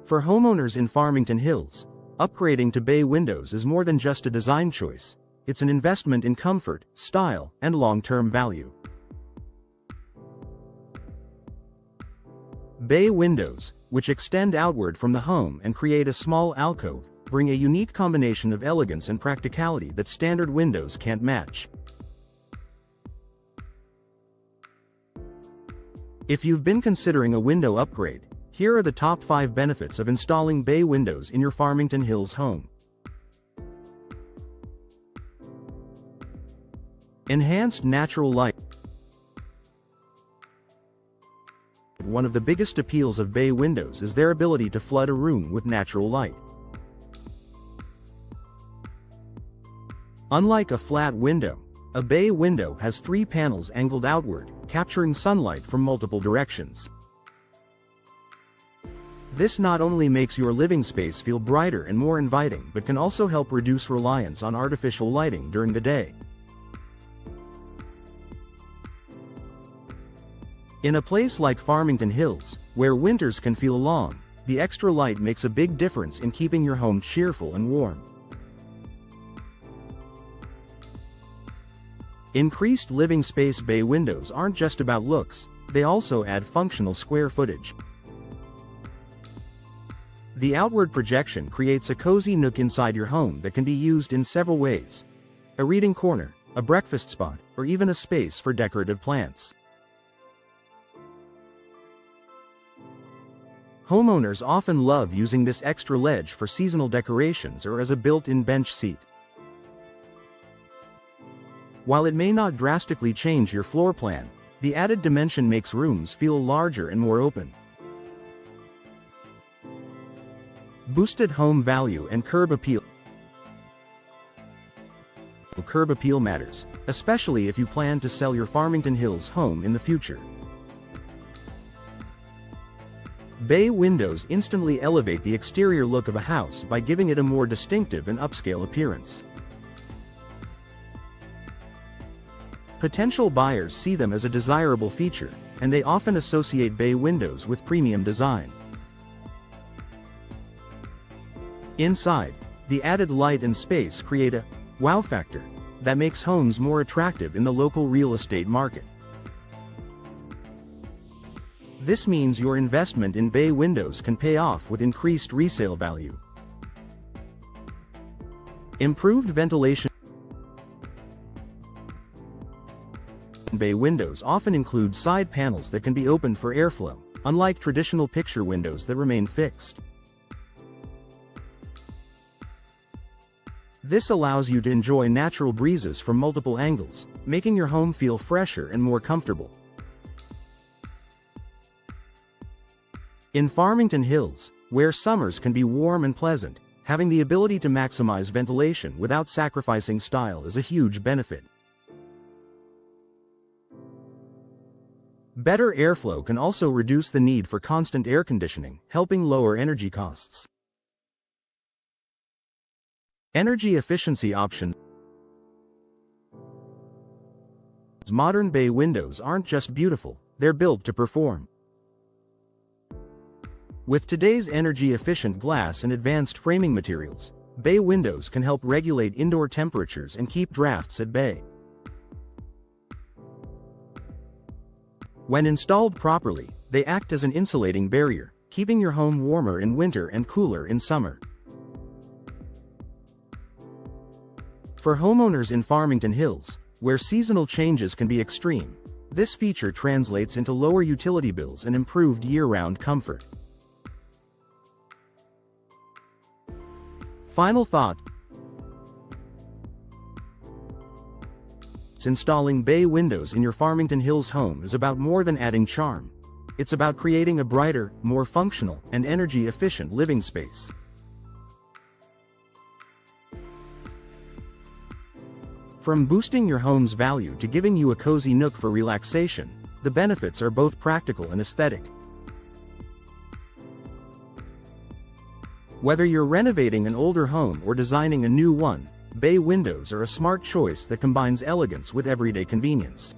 For homeowners in Farmington Hills, upgrading to bay windows is more than just a design choice. It's an investment in comfort, style, and long-term value. Bay windows, which extend outward from the home and create a small alcove, bring a unique combination of elegance and practicality that standard windows can't match. If you've been considering a window upgrade, here are the top 5 benefits of installing bay windows in your Farmington Hills home. Enhanced natural light. One of the biggest appeals of bay windows is their ability to flood a room with natural light. Unlike a flat window, a bay window has 3 panels angled outward, capturing sunlight from multiple directions. This not only makes your living space feel brighter and more inviting, but can also help reduce reliance on artificial lighting during the day. In a place like Farmington Hills, where winters can feel long, the extra light makes a big difference in keeping your home cheerful and warm. Increased living space. Bay windows aren't just about looks, they also add functional square footage. The outward projection creates a cozy nook inside your home that can be used in several ways: a reading corner, a breakfast spot, or even a space for decorative plants. Homeowners often love using this extra ledge for seasonal decorations or as a built-in bench seat. While it may not drastically change your floor plan, the added dimension makes rooms feel larger and more open. Boosted home value and curb appeal. Curb appeal matters, especially if you plan to sell your Farmington Hills home in the future. Bay windows instantly elevate the exterior look of a house by giving it a more distinctive and upscale appearance. Potential buyers see them as a desirable feature, and they often associate bay windows with premium design. Inside, the added light and space create a wow factor that makes homes more attractive in the local real estate market. This means your investment in bay windows can pay off with increased resale value. Improved ventilation. Bay windows often include side panels that can be opened for airflow, unlike traditional picture windows that remain fixed. This allows you to enjoy natural breezes from multiple angles, making your home feel fresher and more comfortable. In Farmington Hills, where summers can be warm and pleasant, having the ability to maximize ventilation without sacrificing style is a huge benefit. Better airflow can also reduce the need for constant air conditioning, helping lower energy costs. Energy efficiency options. Modern bay windows aren't just beautiful, they're built to perform. With today's energy-efficient glass and advanced framing materials, bay windows can help regulate indoor temperatures and keep drafts at bay. When installed properly, they act as an insulating barrier, keeping your home warmer in winter and cooler in summer. For homeowners in Farmington Hills, where seasonal changes can be extreme, this feature translates into lower utility bills and improved year-round comfort. Final thoughts. Installing bay windows in your Farmington Hills home is about more than adding charm. It's about creating a brighter, more functional, and energy-efficient living space. From boosting your home's value to giving you a cozy nook for relaxation, the benefits are both practical and aesthetic. Whether you're renovating an older home or designing a new one, bay windows are a smart choice that combines elegance with everyday convenience.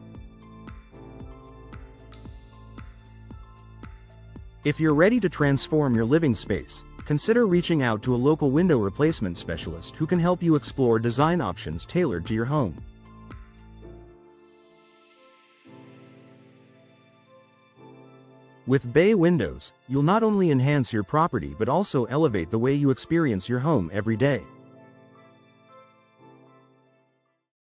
If you're ready to transform your living space, consider reaching out to a local window replacement specialist who can help you explore design options tailored to your home. With Bay Windows, you'll not only enhance your property but also elevate the way you experience your home every day.